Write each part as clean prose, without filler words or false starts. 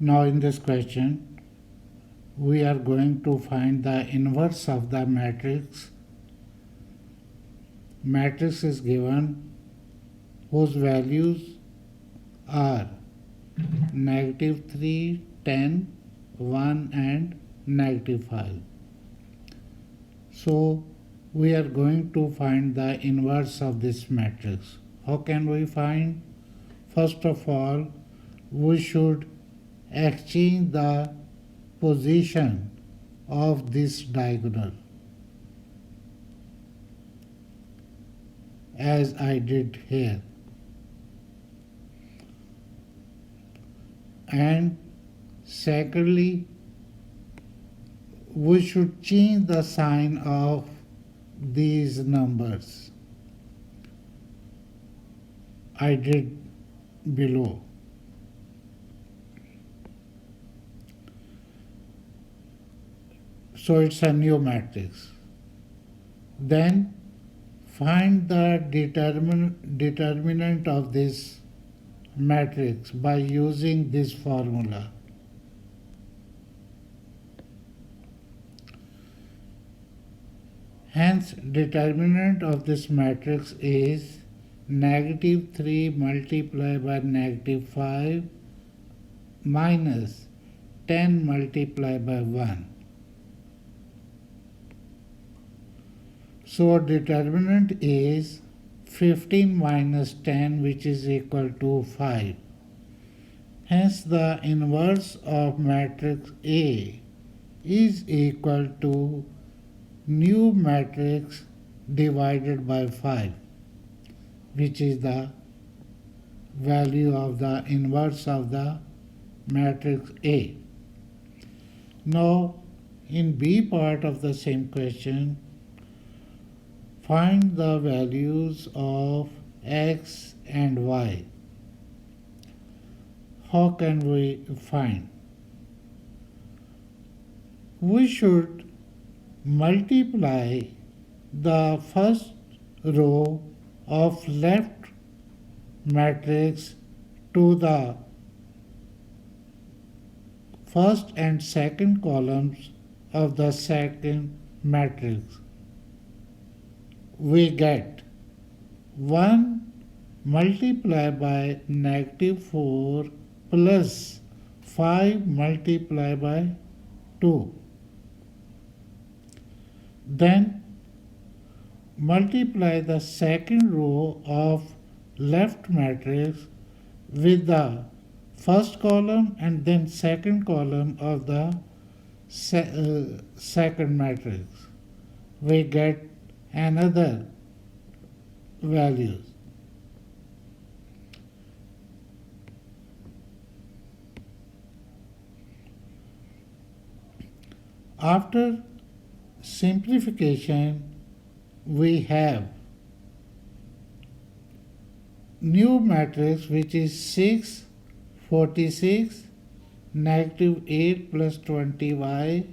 Now in this question, we are going to find the inverse of the matrix. Matrix is given whose values are -3, 10, 1 and -5. So we are going to find the inverse of this matrix. How can we find? First of all, we should exchange the position of this diagonal as I did here. And secondly, we should change the sign of these numbers I did below. So it's a new matrix. Then find the determinant of this matrix by using this formula. Hence, determinant of this matrix is -3 multiplied by -5 minus 10 multiplied by 1. So determinant is 15 minus 10, which is equal to 5. Hence the inverse of matrix A is equal to new matrix divided by 5, which is the value of the inverse of the matrix A. Now in B part of the same question, find the values of x and y. How can we find? We should multiply the first row of left matrix to the first and second columns of the second matrix. We get 1 multiplied by -4 plus 5 multiplied by 2. Then multiply the second row of left matrix with the first column and then second column of the second matrix. We get another values. After simplification, we have new matrix which is 6, 46, -8 plus 20y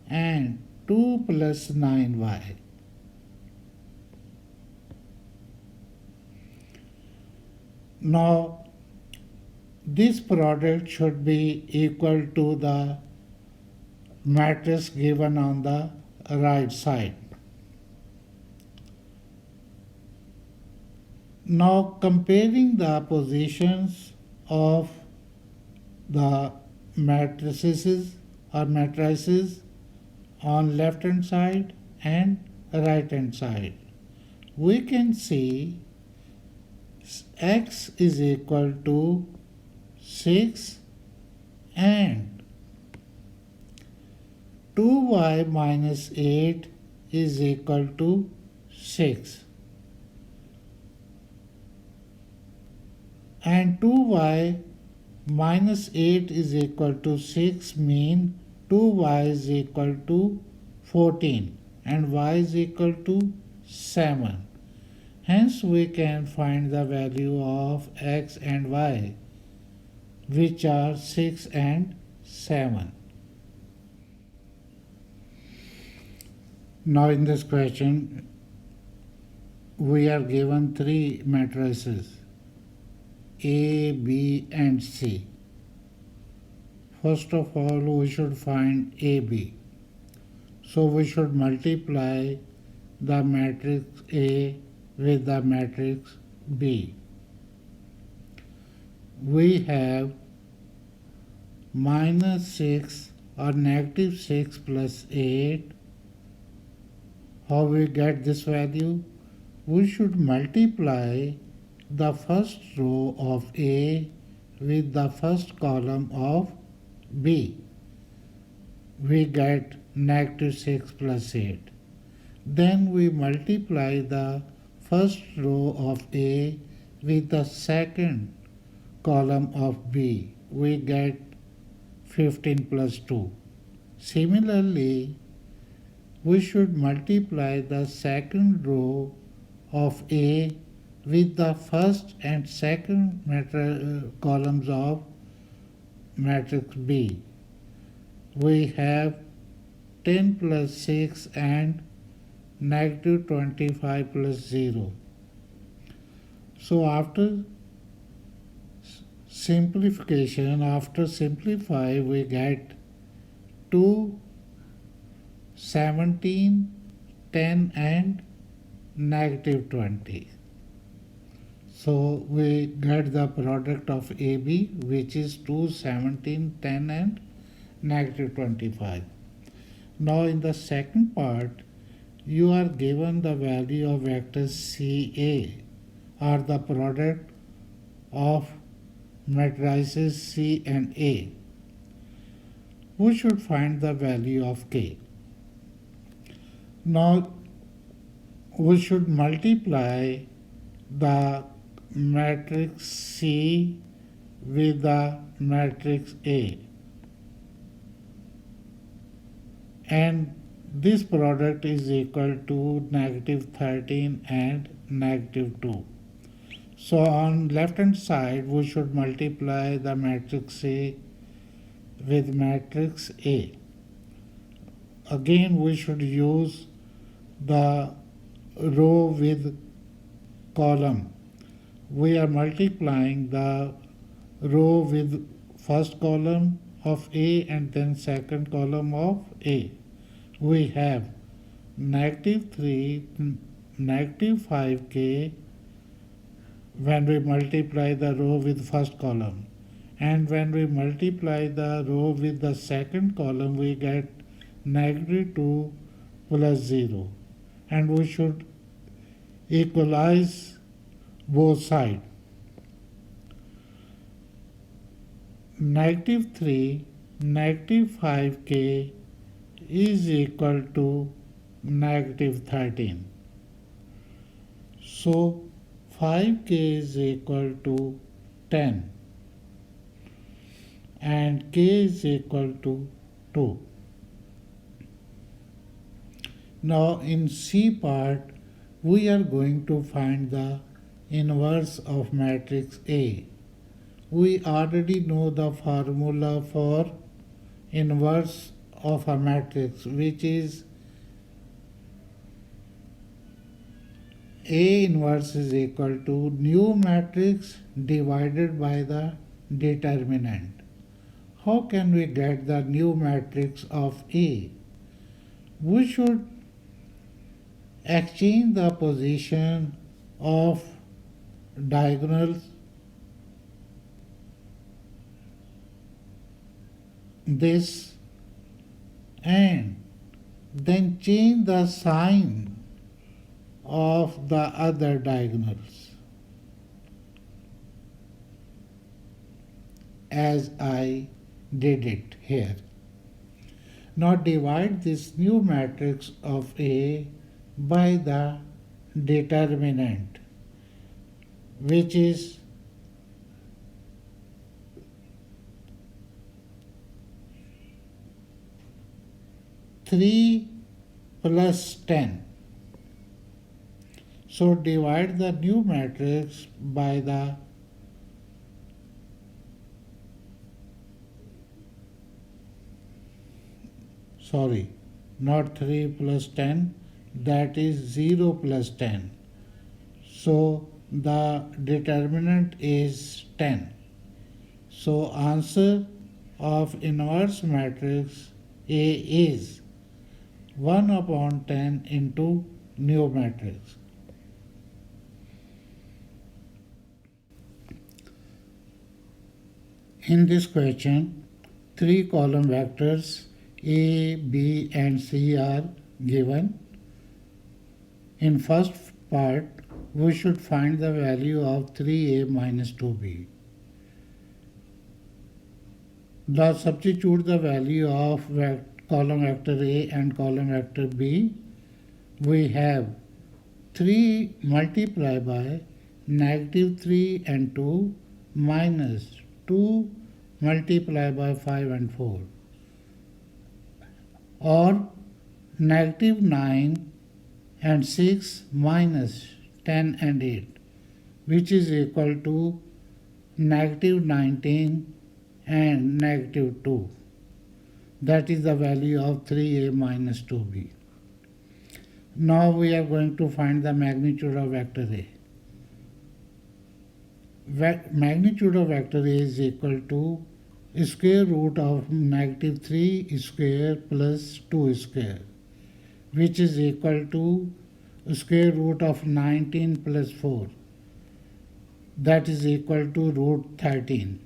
and 2 plus 9y. Now this product should be equal to the matrix given on the right side. Now comparing the positions of the matrices on left hand side and right hand side, we can see x is equal to 6 and 2y minus 8 is equal to 6. And 2y minus 8 is equal to 6 mean 2y is equal to 14 and y is equal to 7. Hence we can find the value of x and y, which are 6 and 7. Now in this question, we are given 3 matrices A, B and C. First of all, we should find AB. So we should multiply the matrix A with the matrix B. We have minus 6 or negative 6 plus 8. How we get this value? We should multiply the first row of A with the first column of B. We get negative 6 plus 8. Then we multiply the first row of A with the second column of B. We get 15 plus 2. Similarly, we should multiply the second row of A with the first and second columns of matrix B. We have 10 plus 6 and negative 25 plus 0. So after simplification, after simplify, we get 2, 17, 10 and negative 20. So we get the product of AB, which is 2, 17, 10 and negative 25. Now in the second part, you are given the value of vectors CA, or the product of matrices C and A. We should find the value of K. Now we should multiply the matrix C with the matrix A, and this product is equal to negative 13 and negative 2. So on left hand side we should multiply the matrix C with matrix A. Again we should use the row with column. We are multiplying the row with first column of A and then second column of A. We have negative 3, negative 5k when we multiply the row with first column, and when we multiply the row with the second column we get negative 2 plus 0, and we should equalize both sides. Negative 3, negative 5k is equal to negative 13. So 5k is equal to 10 and k is equal to 2. Now in C part we are going to find the inverse of matrix A. We already know the formula for inverse of a matrix, which is A inverse is equal to new matrix divided by the determinant. How can we get the new matrix of A? We should exchange the position of diagonals this and then change the sign of the other diagonals as I did it here. Now divide this new matrix of A by the determinant, which is 3 plus 10. So divide the new matrix by the not 3 plus 10, that is 0 plus 10. So the determinant is 10. So answer of inverse matrix A is 1 upon 10 into new matrix. In this question, 3 column vectors A, B and C are given. In first part, we should find the value of 3A minus 2B. Now substitute the value of column vector A and column vector B. We have 3 multiplied by negative 3 and 2 minus 2 multiplied by 5 and 4, or negative 9 and 6 minus 10 and 8, which is equal to negative 19 and negative 2. That is the value of 3A minus 2B. Now we are going to find the magnitude of vector A. Magnitude of vector A is equal to square root of negative 3 square plus 2 square, which is equal to square root of 19 plus 4. That is equal to root 13,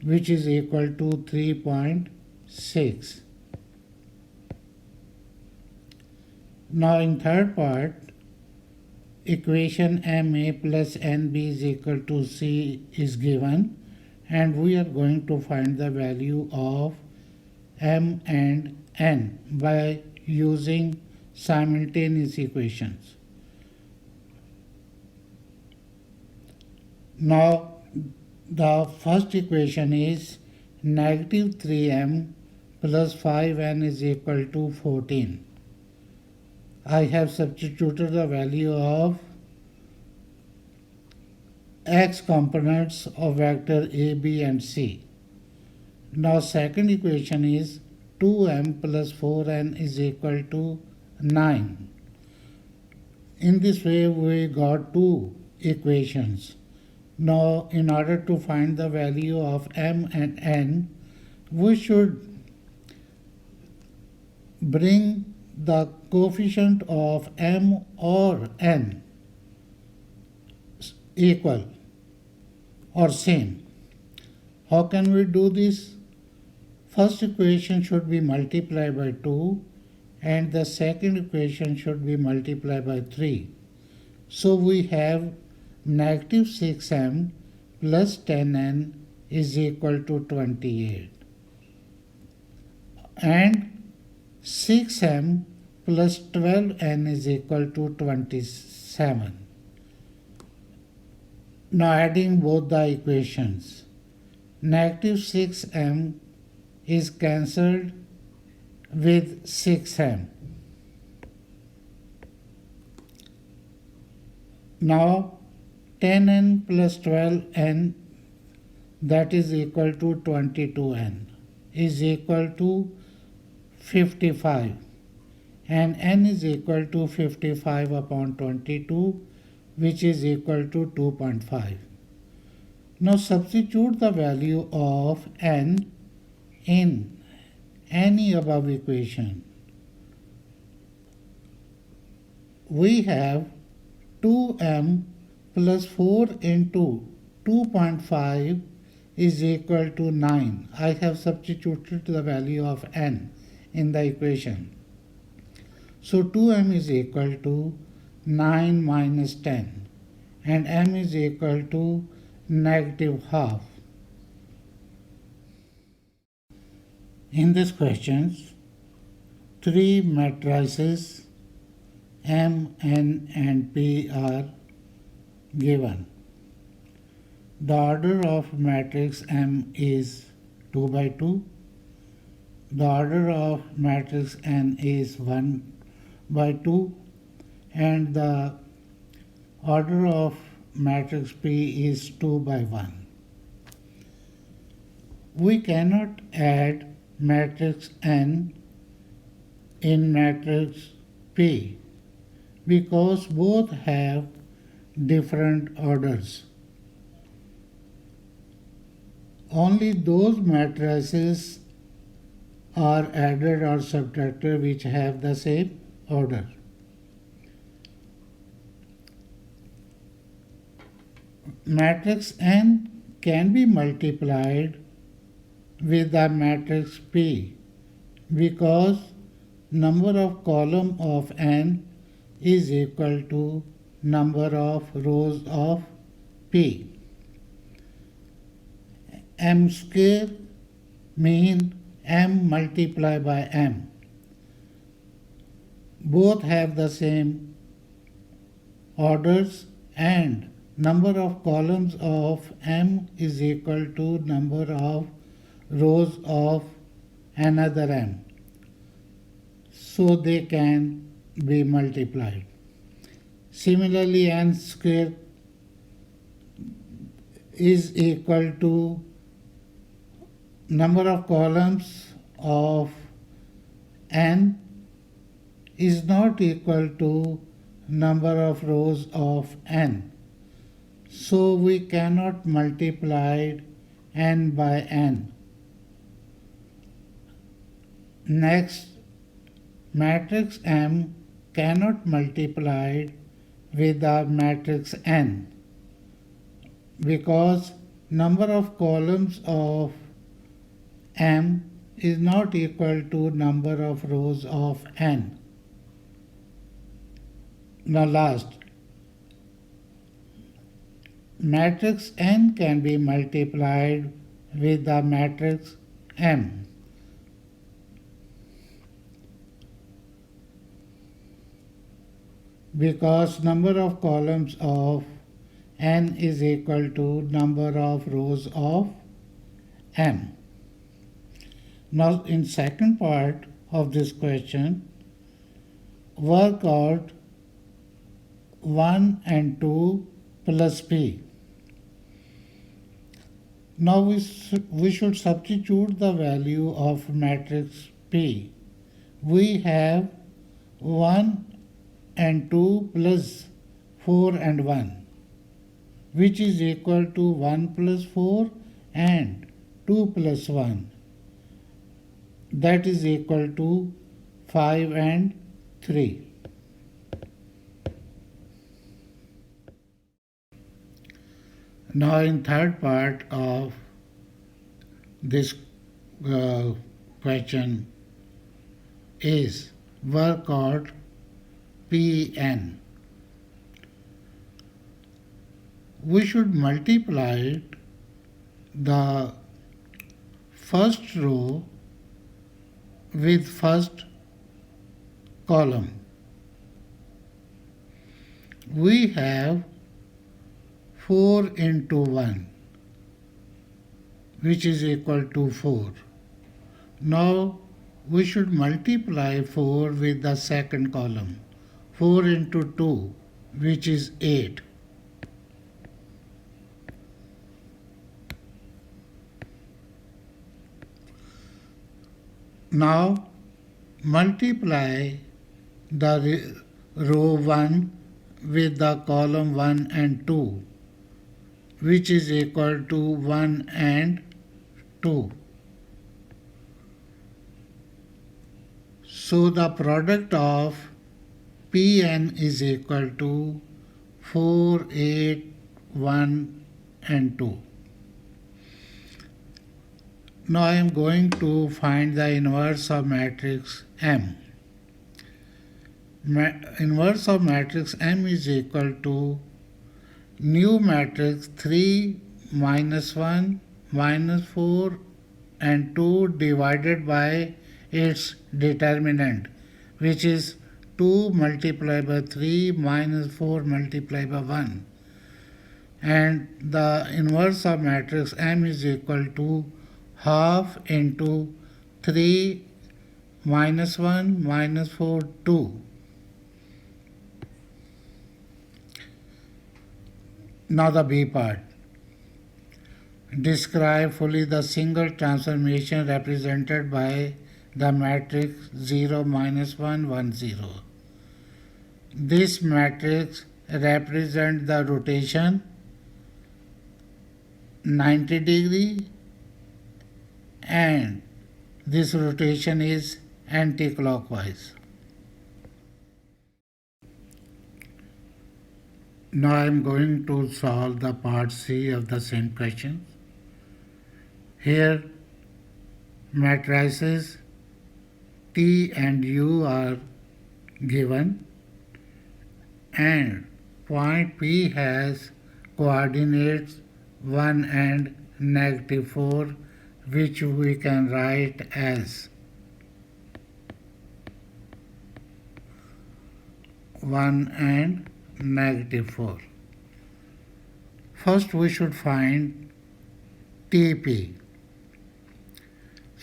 which is equal to 3.6. Now in third part, equation MA plus NB is equal to C is given, and we are going to find the value of M and N by using simultaneous equations. Now the first equation is negative 3m plus 5n is equal to 14. I have substituted the value of x components of vector A, B and C. Now second equation is 2m plus 4n is equal to 9. In this way we got two equations. Now in order to find the value of m and n, we should bring the coefficient of m or n equal or same. How can we do this? First equation should be multiplied by 2 and the second equation should be multiplied by 3. So we have negative 6m plus 10n is equal to 28, and 6m plus 12n is equal to 27. Now adding both the equations, negative 6m is cancelled with 6m. Now 10n plus 12n, that is equal to 22n, is equal to 55, and n is equal to 55 upon 22, which is equal to 2.5. Now substitute the value of n in any above equation. We have 2m plus 4 into 2.5 is equal to 9. I have substituted the value of n in the equation. So 2m is equal to 9 minus 10, and m is equal to negative half. In this question, 3 matrices M, N and P are given. The order of matrix M is 2 by 2. The order of matrix N is 1 by 2. And the order of matrix P is 2 by 1. We cannot add matrix N in matrix P because both have different orders. only those matrices are added or subtracted which have the same order. Matrix N can be multiplied with the matrix P because number of column of N is equal to number of rows of P. M square mean M multiplied by M. Both have the same orders and number of columns of M is equal to number of rows of another M. So they can be multiplied. Similarly, N square is equal to number of columns of N is not equal to number of rows of N. So we cannot multiply N by N. Next, matrix M cannot multiply with the matrix N because number of columns of M is not equal to number of rows of N. Now last, matrix N can be multiplied with the matrix M. Because number of columns of N is equal to number of rows of M. Now in second part of this question, work out 1 and 2 plus P. Now we should substitute the value of matrix P. We have 1 and 2 plus 4 and 1, which is equal to 1 plus 4 and 2 plus 1. That is equal to 5 and 3. Now in third part of this question is work out Pn. We should multiply the first row with first column. We have 4 into 1, which is equal to 4. Now we should multiply 4 with the second column. 4 into 2, which is 8. Now multiply the row 1 with the column 1 and 2, which is equal to 1 and 2. So the product of Pn is equal to 4, 8, 1 and 2. Now I am going to find the inverse of matrix M. Inverse of matrix M is equal to new matrix 3 minus 1 minus 4 and 2 divided by its determinant, which is 2 multiplied by 3 minus 4 multiplied by 1. And the inverse of matrix M is equal to half into 3 minus 1 minus 4, 2. Now the B part. Describe fully the single transformation represented by the matrix 0, minus 1, 1, 0. This matrix represents the rotation 90 degree and this rotation is anti-clockwise. Now I am going to solve the part C of the same question. Here matrices T and U are given and point P has coordinates 1 and -4, which we can write as 1 and -4. First we should find TP.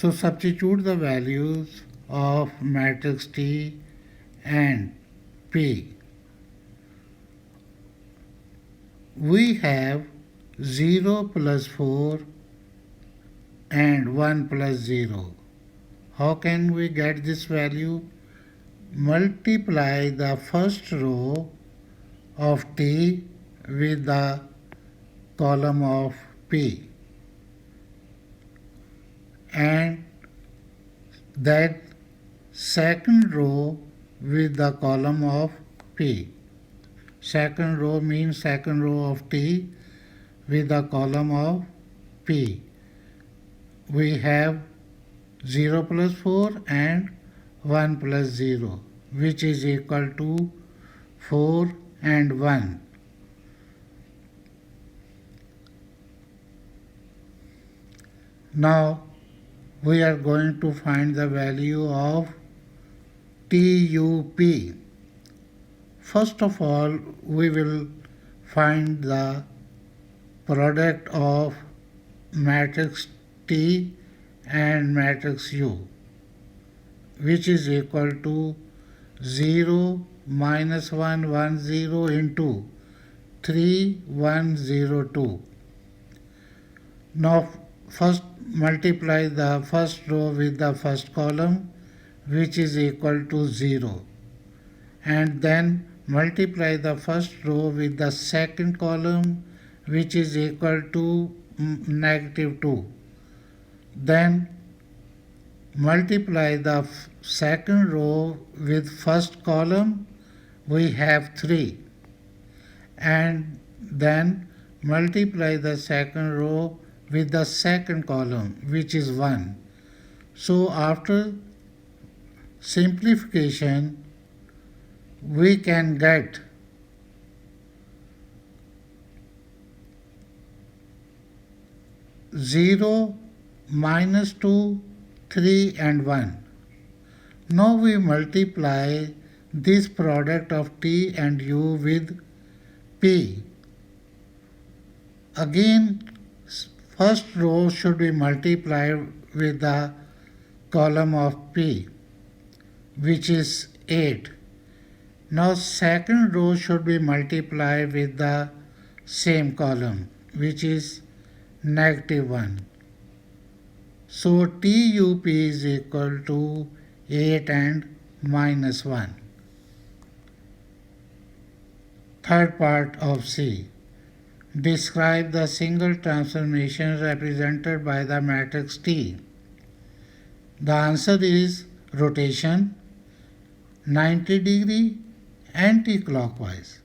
So substitute the values of matrix T and P. We have 0 plus 4 and 1 plus 0. How can we get this value? Multiply the first row of T with the column of P and that second row with the column of P. Second row means second row of T with the column of P. We have 0 plus 4 and 1 plus 0, which is equal to 4 and 1. Now we are going to find the value of TUP. First of all, we will find the product of matrix T and matrix U, which is equal to 0, minus 1, 1, 0 into 3, 1, 0, 2. Now first multiply the first row with the first column, which is equal to 0, and then multiply the first row with the second column, which is equal to -2. Then multiply the second row with first column, we have 3, and then multiply the second row with the second column, which is 1. So after simplification, we can get 0, -2, 3 and 1. Now we multiply this product of T and U with P. Again, first row should be multiplied with the column of P, which is 8. Now second row should be multiplied with the same column, which is -1. So TUP is equal to 8 and -1. Third part of C. Describe the single transformation represented by the matrix T. The answer is rotation, 90 degree, anti-clockwise.